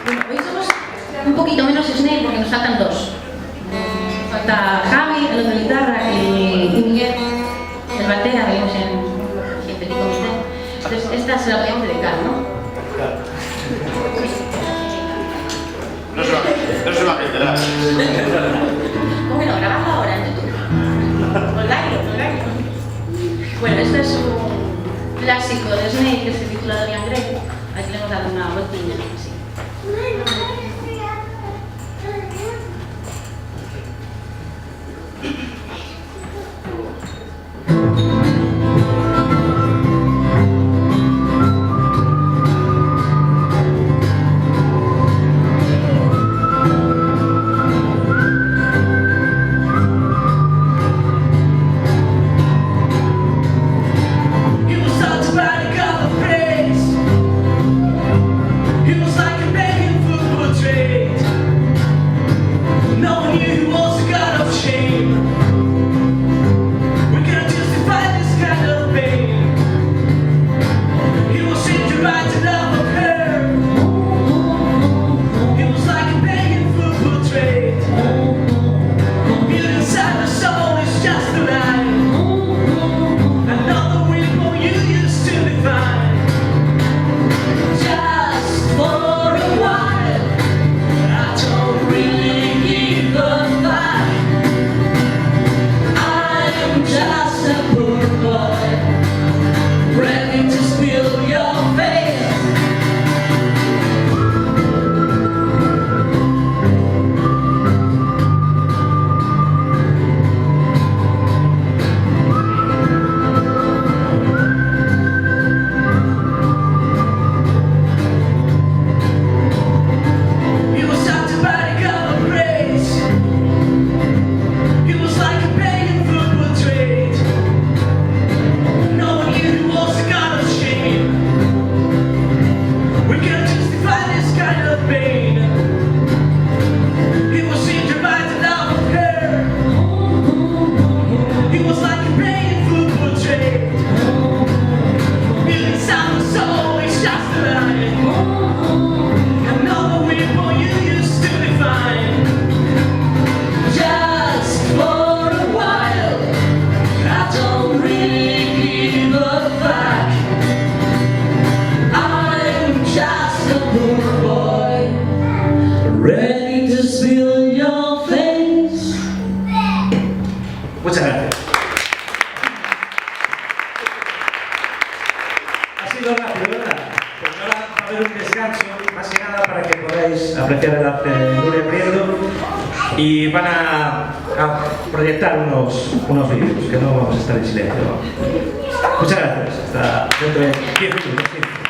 Bueno, hoy somos un poquito menos Snail porque nos faltan dos. Falta Javi, el otro guitarra, y Miguel, el batera, vivimos en gente que comité. Entonces, esta se la podíamos dedicar, ¿no? Claro. No se va a enterar. Bueno, grabadlo ahora en YouTube. Online. Bueno, este es un clásico de Snail que se titula Dorian Gray. Aquí le hemos dado una vueltilla así. Muchas gracias. Ha sido rápido, ¿verdad? Pues ahora va a haber un descanso, más que nada para que podáis apreciar el arte de Nuria Prieto, y van a proyectar unos vídeos, que no vamos a estar en silencio. Muchas gracias. Hasta dentro de 10 minutos.